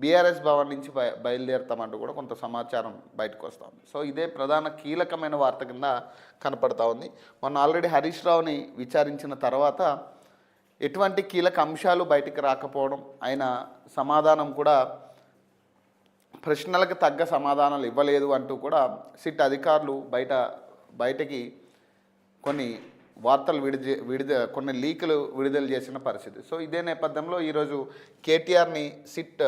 BRS Bhavan నుంచి బయలుదేరుతామంటూ కూడా కొంత సమాచారం బయటకు వస్తూ ఉంది. సో ఇదే ప్రధాన కీలకమైన వార్త కింద కనపడతా ఉంది. మొన్న ఆల్రెడీ హరీష్ రావుని విచారించిన తర్వాత ఎటువంటి కీలక అంశాలు బయటికి రాకపోవడం, ఆయన సమాధానం కూడా ప్రశ్నలకు తగ్గ సమాధానాలు ఇవ్వలేదు అంటూ కూడా సిట్ అధికారులు బయటకి కొన్ని వార్తలు కొన్ని లీకులు విడుదల చేసిన పరిస్థితి. సో ఇదే నేపథ్యంలో ఈరోజు కేటీఆర్ని సిట్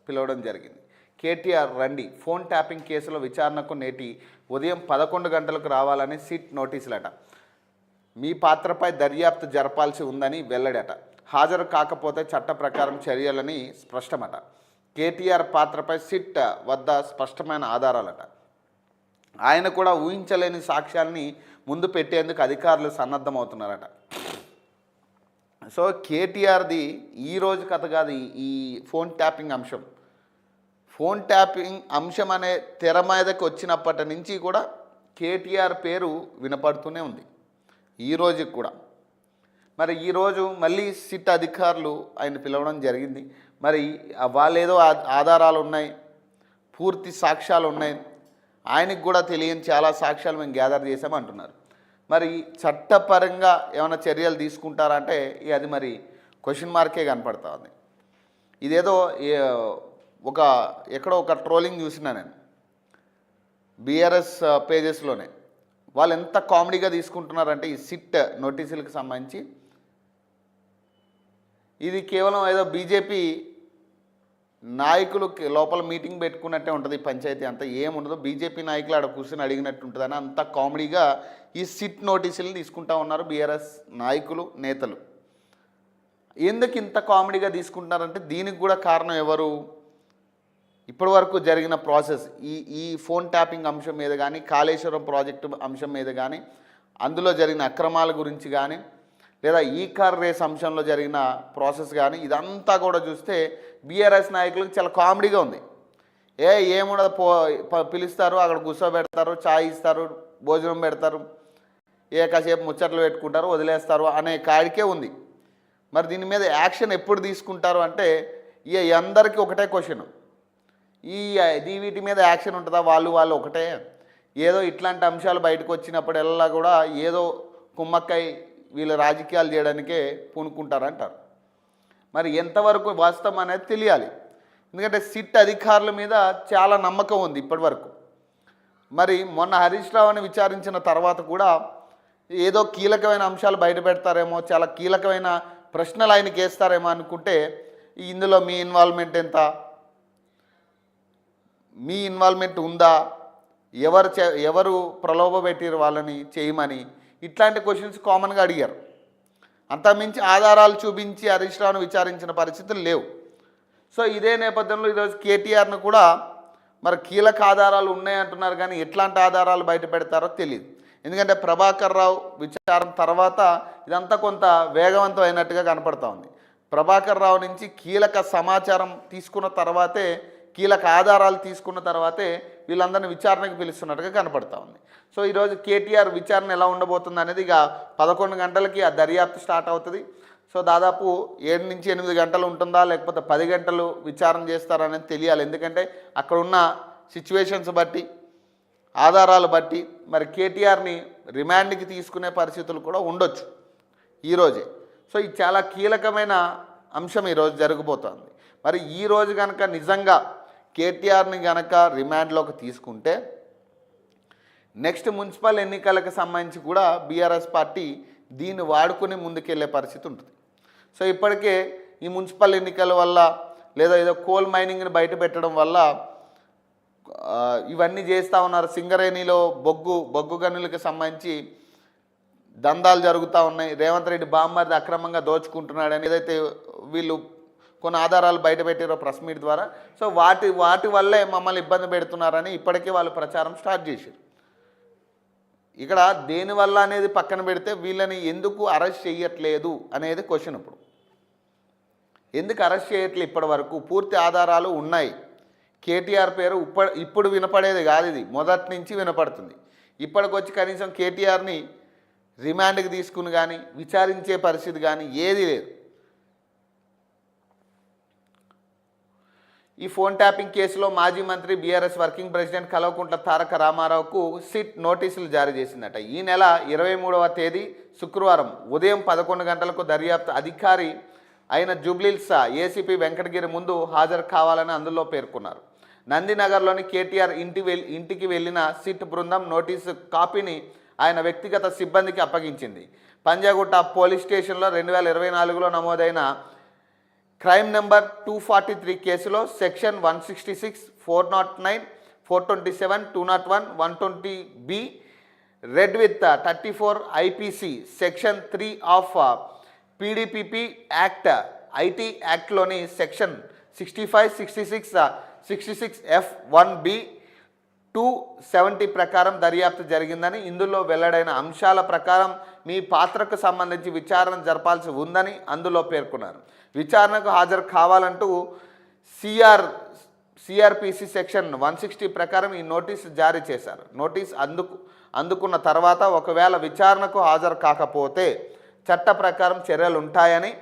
పిలవడం జరిగింది. కేటీఆర్ రండి, ఫోన్ ట్యాపింగ్ కేసులో విచారణకు నేటి ఉదయం 11 గంటలకు రావాలని సిట్ నోటీసులట. మీ పాత్రపై దర్యాప్తు జరపాల్సి ఉందని వెల్లడట. హాజరు కాకపోతే చట్ట ప్రకారం చర్యలని స్పష్టమట. కేటీఆర్ పాత్రపై సిట్ వద్ద స్పష్టమైన ఆధారాలట. ఆయన కూడా ఊహించలేని సాక్ష్యాల్ని ముందు పెట్టేందుకు అధికారులు సన్నద్ధమవుతున్నారట. సో కేటీఆర్ది ఈరోజు కథ కాదు ఈ ఫోన్ ట్యాపింగ్ అంశం. ఫోన్ ట్యాపింగ్ అంశం అనే తెర మీదకి వచ్చినప్పటి నుంచి కూడా కేటీఆర్ పేరు వినపడుతూనే ఉంది, ఈ రోజుకి కూడా. మరి ఈరోజు మళ్ళీ సిట్ అధికారులు ఆయన పిలవడం జరిగింది. మరి వాళ్ళేదో ఆధారాలు ఉన్నాయి, పూర్తి సాక్ష్యాలు ఉన్నాయి, ఆయనకు కూడా తెలియని చాలా సాక్ష్యాలు మేము గ్యాదర్ చేసామంటున్నారు. మరి చట్టపరంగా ఏమైనా చర్యలు తీసుకుంటారంటే అది మరి క్వశ్చన్ మార్కే కనపడతా ఉంది. ఇదేదో ఎక్కడో ఒక ట్రోలింగ్ చూసినా నేను బీఆర్ఎస్ పేజెస్లోనే. వాళ్ళు ఎంత కామెడీగా తీసుకుంటున్నారంటే ఈ సిట్ నోటీసులకు సంబంధించి ఇది కేవలం ఏదో బీజేపీ నాయకులు లోపల మీటింగ్ పెట్టుకున్నట్టే ఉంటుంది. పంచాయతీ అంతా ఏముండదు, బీజేపీ నాయకులు ఆడ కూర్చొని అడిగినట్టు ఉంటుందని అంత కామెడీగా ఈ సిట్ నోటీసులు తీసుకుంటా ఉన్నారు బీఆర్ఎస్ నాయకులు, నేతలు. ఎందుకు ఇంత కామెడీగా తీసుకుంటున్నారంటే దీనికి కూడా కారణం ఎవరు? ఇప్పటి వరకు జరిగిన ప్రాసెస్, ఈ ఫోన్ ట్యాపింగ్ అంశం మీద కానీ, కాళేశ్వరం ప్రాజెక్టు అంశం మీద కానీ, అందులో జరిగిన అక్రమాల గురించి కానీ, లేదా ఈ కార్ రేస్ అంశంలో జరిగిన ప్రాసెస్ కానీ, ఇదంతా కూడా చూస్తే బీఆర్ఎస్ నాయకులకు చాలా కామెడీగా ఉంది. ఏముండదు, పిలుస్తారు, అక్కడ కూర్చోబెడతారు, ఛాయ్ ఇస్తారు, భోజనం పెడతారు, కాసేపు ముచ్చట్లు పెట్టుకుంటారు, వదిలేస్తారు అనే కాడికే ఉంది. మరి దీని మీద యాక్షన్ ఎప్పుడు తీసుకుంటారు అంటే అందరికీ ఒకటే క్వశ్చన్, వీటి మీద యాక్షన్ ఉంటుందా? వాళ్ళు ఒకటే ఏదో ఇట్లాంటి అంశాలు బయటకు వచ్చినప్పుడల్లా కూడా ఏదో కుమ్మక్కై వీళ్ళు రాజకీయాలు చేయడానికే పూనుకుంటారంటారు. మరి ఎంతవరకు వాస్తవం అనేది తెలియాలి. ఎందుకంటే సిట్ అధికారుల మీద చాలా నమ్మకం ఉంది ఇప్పటి వరకు. మరి మొన్న హరీష్ రావుని విచారించిన తర్వాత కూడా ఏదో కీలకమైన అంశాలు బయట పెడతారేమో, చాలా కీలకమైన ప్రశ్నలు ఆయనకి వేస్తారేమో అనుకుంటే ఇందులో మీ ఇన్వాల్వ్మెంట్ ఎంత, మీ ఇన్వాల్వ్మెంట్ ఉందా, ఎవరు ప్రలోభ పెట్టారు వాళ్ళని చేయమని, ఇట్లాంటి క్వశ్చన్స్ కామన్గా అడిగారు. అంతమించి ఆధారాలు చూపించి హరీష్ రావును విచారించిన పరిస్థితులు లేవు. సో ఇదే నేపథ్యంలో ఈరోజు కేటీఆర్ను కూడా మరి కీలక ఆధారాలు ఉన్నాయంటున్నారు, కానీ ఎట్లాంటి ఆధారాలు బయట పెడతారో తెలియదు. ఎందుకంటే ప్రభాకర్ రావు విచారణ తర్వాత ఇదంతా కొంత వేగవంతం అయినట్టుగా కనపడతా ఉంది. ప్రభాకర్ రావు నుంచి కీలక సమాచారం తీసుకున్న తర్వాతే, కీలక ఆధారాలు తీసుకున్న తర్వాతే వీళ్ళందరినీ విచారణకు పిలుస్తున్నట్టుగా కనపడతా ఉంది. సో ఈరోజు కేటీఆర్ విచారణ ఎలా ఉండబోతుంది అనేది ఇక 11 గంటలకి ఆ దర్యాప్తు స్టార్ట్ అవుతుంది. సో దాదాపు 7 నుంచి 8 గంటలు ఉంటుందా, లేకపోతే 10 గంటలు విచారణ చేస్తారనేది తెలియాలి. ఎందుకంటే అక్కడ ఉన్న సిచ్యువేషన్స్ బట్టి, ఆధారాలు బట్టి మరి కేటీఆర్ని రిమాండ్కి తీసుకునే పరిస్థితులు కూడా ఉండొచ్చు ఈరోజే. సో ఇది చాలా కీలకమైన అంశం ఈరోజు జరగబోతోంది. మరి ఈరోజు కనుక నిజంగా కేటీఆర్ని కనుక రిమాండ్లోకి తీసుకుంటే నెక్స్ట్ మున్సిపల్ ఎన్నికలకు సంబంధించి కూడా బీఆర్ఎస్ పార్టీ దీన్ని వాడుకుని ముందుకెళ్లే పరిస్థితి ఉంటుంది. సో ఇప్పటికే ఈ మున్సిపల్ ఎన్నికల వల్ల, లేదా ఏదో కోల్ మైనింగ్ని బయట పెట్టడం వల్ల ఇవన్నీ చేస్తూ ఉన్నారు. సింగరేణిలో బొగ్గు గనులకు సంబంధించి దందాలు జరుగుతూ ఉన్నాయి. రేవంత్ రెడ్డి బామ్మర్ది అక్రమంగా దోచుకుంటున్నాడని ఏదైతే వీళ్ళు కొన్ని ఆధారాలు బయట పెట్టారో ప్రెస్ మీట్ ద్వారా, సో వాటి వల్లే మమ్మల్ని ఇబ్బంది పెడుతున్నారని ఇప్పటికే వాళ్ళు ప్రచారం స్టార్ట్ చేశారు. ఇక్కడ దేనివల్ల అనేది పక్కన పెడితే వీళ్ళని ఎందుకు అరెస్ట్ చేయట్లేదు అనేది క్వశ్చన్. ఇప్పుడు ఎందుకు అరెస్ట్ చేయట్లేదు? ఇప్పటి వరకు పూర్తి ఆధారాలు ఉన్నాయి. కేటీఆర్ పేరు ఇప్పుడు వినపడేది కాదు, ఇది మొదటి నుంచి వినపడుతుంది. ఇప్పటికొచ్చి కనీసం కేటీఆర్ని రిమాండ్కి తీసుకుని కానీ విచారించే పరిస్థితి కానీ ఏది లేదు. ఈ ఫోన్ ట్యాపింగ్ కేసులో మాజీ మంత్రి BRS working president Kalvakuntla Taraka రామారావుకు SIT నోటీసులు జారీ చేసిందట. ఈ నెల 23వ తేదీ శుక్రవారం ఉదయం 11 గంటలకు దర్యాప్తు అధికారి అయిన జూబ్లీహిల్స్ ఏసీపీ వెంకటగిరి ముందు హాజరు కావాలని అందులో పేర్కొన్నారు. నందినగర్లోని కేటీఆర్ ఇంటికి వెళ్లిన సిట్ బృందం నోటీసు కాపీని ఆయన వ్యక్తిగత సిబ్బందికి అప్పగించింది. పంజాగుట్ట పోలీస్ స్టేషన్లో 2024లో నమోదైన క్రైమ్ నెంబర్ 243 కేసులో section 166, 409, 427, 201, 120B read with 34 IPC section 3 of PDPP act IT యాక్ట్లోని సెక్షన్ 65, 66, 66F1B 270 ప్రకారం దర్యాప్తు జరిగిందని, ఇందులో వెల్లడైన అంశాల ప్రకారం మీ పాత్రకు సంబంధించి విచారణ జరపాల్సి ఉందని అందులో పేర్కొన్నారు. విచారణకు హాజరు కావాలంటూ సిఆర్పిసి సెక్షన్ 160 ప్రకారం ఈ నోటీసు జారీ చేశారు. నోటీస్ అందుకున్న తర్వాత ఒకవేళ విచారణకు హాజరు కాకపోతే చట్ట ప్రకారం చర్యలు ఉంటాయని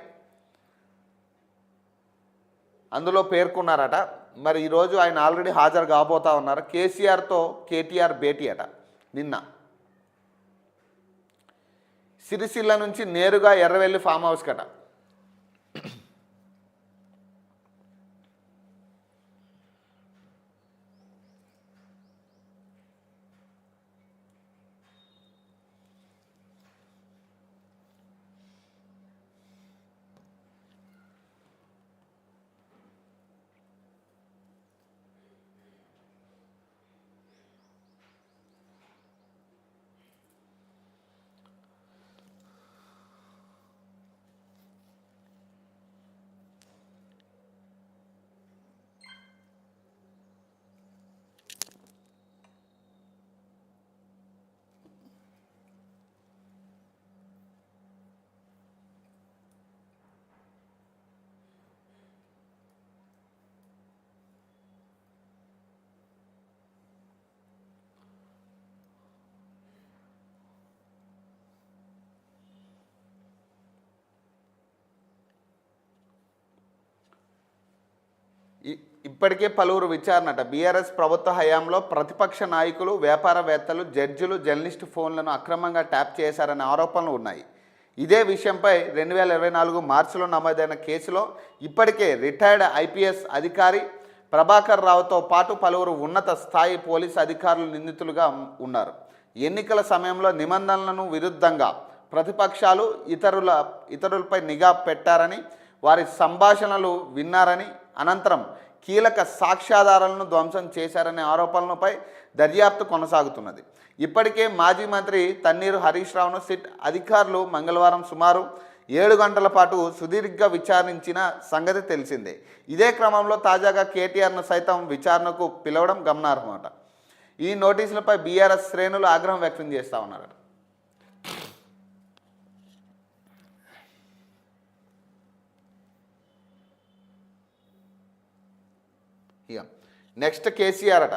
అందులో పేర్కొన్నారట. మరి ఈరోజు ఆయన ఆల్రెడీ హాజరు కాబోతా ఉన్నారు. కేసీఆర్తో కేటీఆర్ భేటీ అట నిన్న. సిరిసిల్ల నుంచి నేరుగా ఎర్రవెల్లి ఫామ్ హౌస్ కట. ఇప్పటికే పలువురు విచారణట. బీఆర్ఎస్ ప్రభుత్వ హయాంలో ప్రతిపక్ష నాయకులు, వ్యాపారవేత్తలు, జడ్జిలు, జర్నలిస్టు ఫోన్లను అక్రమంగా ట్యాప్ చేశారనే ఆరోపణలు ఉన్నాయి. ఇదే విషయంపై 2024 మార్చిలో నమోదైన కేసులో ఇప్పటికే రిటైర్డ్ ఐపీఎస్ అధికారి ప్రభాకర్ రావుతో పాటు పలువురు ఉన్నత స్థాయి పోలీసు అధికారులు నిందితులుగా ఉన్నారు. ఎన్నికల సమయంలో నిబంధనలను విరుద్ధంగా ప్రతిపక్షాలు ఇతరులపై నిఘా పెట్టారని, వారి సంభాషణలు విన్నారని, అనంతరం కీలక సాక్ష్యాధారాలను ధ్వంసం చేశారనే ఆరోపణలపై దర్యాప్తు కొనసాగుతున్నది. ఇప్పటికే మాజీ మంత్రి తన్నీరు హరీష్ రావును సిట్ అధికారులు మంగళవారం సుమారు 7 గంటల పాటు సుదీర్ఘంగా విచారించిన సంగతి తెలిసిందే. ఇదే క్రమంలో తాజాగా కేటీఆర్ను సైతం విచారణకు పిలవడం గమనార్హమట. ఈ నోటీసులపై బీఆర్ఎస్ శ్రేణులు ఆగ్రహం వ్యక్తం చేస్తూ ఉన్నారు. ఇక నెక్స్ట్ కేసీఆర్ అట.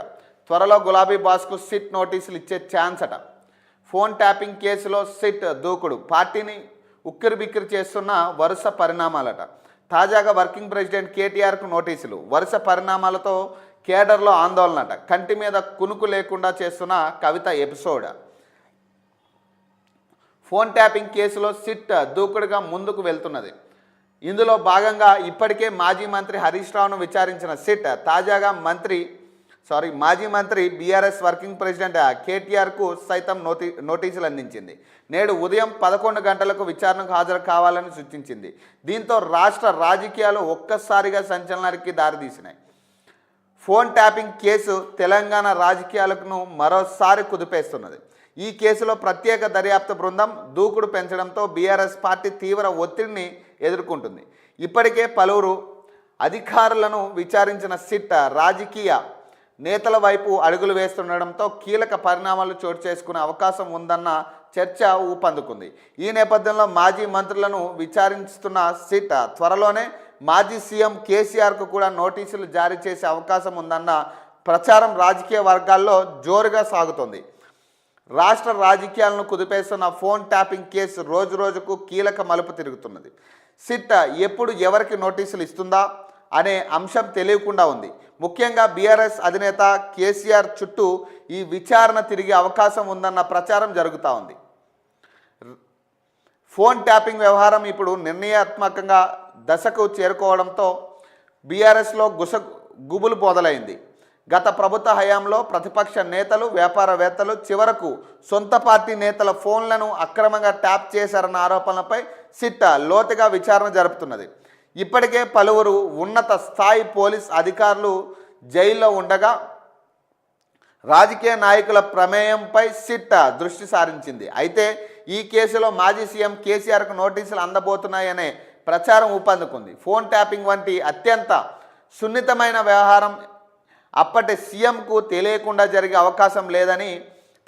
త్వరలో గులాబీ బాస్కు సిట్ నోటీసులు ఇచ్చే ఛాన్స్ అట. ఫోన్ ట్యాపింగ్ కేసులో సిట్ దూకుడు పార్టీని ఉక్కిరిబిక్కిరి చేస్తున్న వరుస పరిణామాలట. తాజాగా వర్కింగ్ ప్రెసిడెంట్ కేటీఆర్కు నోటీసులు. వరుస పరిణామాలతో కేడర్లో ఆందోళనట. కంటి మీద కునుకు లేకుండా చేస్తున్న కవిత ఎపిసోడ్. ఫోన్ ట్యాపింగ్ కేసులో సిట్ దూకుడుగా ముందుకు వెళ్తున్నది. ఇందులో భాగంగా ఇప్పటికే మాజీ మంత్రి హరీష్ రావును విచారించిన సిట్ తాజాగా మాజీ మంత్రి బీఆర్ఎస్ వర్కింగ్ ప్రెసిడెంట్ కేటీఆర్కు సైతం నోటీసులు అందించింది. నేడు ఉదయం 11 గంటలకు విచారణకు హాజరు కావాలని సూచించింది. దీంతో రాష్ట్ర రాజకీయాలు ఒక్కసారిగా సంచలనానికి దారితీసినాయి. ఫోన్ ట్యాపింగ్ కేసు తెలంగాణ రాజకీయాలకు మరోసారి కుదిపేస్తున్నది. ఈ కేసులో ప్రత్యేక దర్యాప్తు బృందం దూకుడు పెంచడంతో బీఆర్ఎస్ పార్టీ తీవ్ర ఒత్తిడిని ఎదుర్కొంటుంది. ఇప్పటికే పలువురు అధికారులను విచారించిన సిట్ రాజకీయ నేతల వైపు అడుగులు వేస్తుండడంతో కీలక పరిణామాలు చోటు చేసుకునే అవకాశం ఉందన్న చర్చ ఊపందుకుంది. ఈ నేపథ్యంలో మాజీ మంత్రులను విచారిస్తున్న సిట్ త్వరలోనే మాజీ సీఎం కేసీఆర్కు కూడా నోటీసులు జారీ చేసే అవకాశం ఉందన్న ప్రచారం రాజకీయ వర్గాల్లో జోరుగా సాగుతోంది. రాష్ట్ర రాజకీయాలను కుదిపేస్తున్న ఫోన్ ట్యాపింగ్ కేసు రోజురోజుకు కీలక మలుపు తిరుగుతున్నది. సిట్ ఎప్పుడు ఎవరికి నోటీసులు ఇస్తుందా అనే అంశం తెలియకుండా ఉంది. ముఖ్యంగా బీఆర్ఎస్ అధినేత కేసీఆర్ చుట్టూ ఈ విచారణ తిరిగే అవకాశం ఉందన్న ప్రచారం జరుగుతూ ఉంది. ఫోన్ ట్యాపింగ్ వ్యవహారం ఇప్పుడు నిర్ణయాత్మకంగా దశకు చేరుకోవడంతో బీఆర్ఎస్లో గుబులు మొదలైంది. గత ప్రభుత్వ హయాంలో ప్రతిపక్ష నేతలు, వ్యాపారవేత్తలు, చివరకు సొంత పార్టీ నేతల ఫోన్లను అక్రమంగా ట్యాప్ చేశారన్న ఆరోపణలపై సిట్ లోతుగా విచారణ జరుపుతున్నది. ఇప్పటికే పలువురు ఉన్నత స్థాయి పోలీస్ అధికారులు జైల్లో ఉండగా రాజకీయ నాయకుల ప్రమేయంపై సిట్ దృష్టి సారించింది. అయితే ఈ కేసులో మాజీ సీఎం కేసీఆర్కు నోటీసులు అందబోతున్నాయనే ప్రచారం ఊపందుకుంది. ఫోన్ ట్యాపింగ్ వంటి అత్యంత సున్నితమైన వ్యవహారం అప్పటి సీఎంకు తెలియకుండా జరిగే అవకాశం లేదని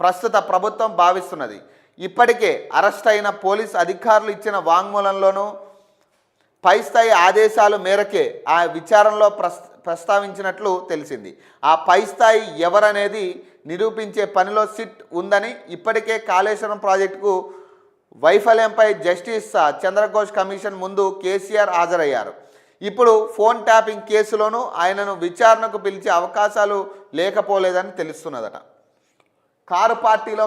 ప్రస్తుత ప్రభుత్వం భావిస్తున్నది. ఇప్పటికే అరెస్ట్ అయిన పోలీస్ అధికారులు ఇచ్చిన వాంగ్మూలంలోనూ పై స్థాయి ఆదేశాల మేరకే ఆ విచారణలో ప్రస్తావించినట్లు తెలిసింది. ఆ పై స్థాయి ఎవరనేది నిరూపించే పనిలో సిట్ ఉందని, ఇప్పటికే కాళేశ్వరం ప్రాజెక్టుకు వైఫల్యంపై జస్టిస్ చంద్రఘోష్ కమిషన్ ముందు కేసీఆర్ హాజరయ్యారు. ఇప్పుడు ఫోన్ ట్యాపింగ్ కేసులోనూ ఆయనను విచారణకు పిలిచే అవకాశాలు లేకపోలేదని తెలుస్తున్నదట. కారు పార్టీలో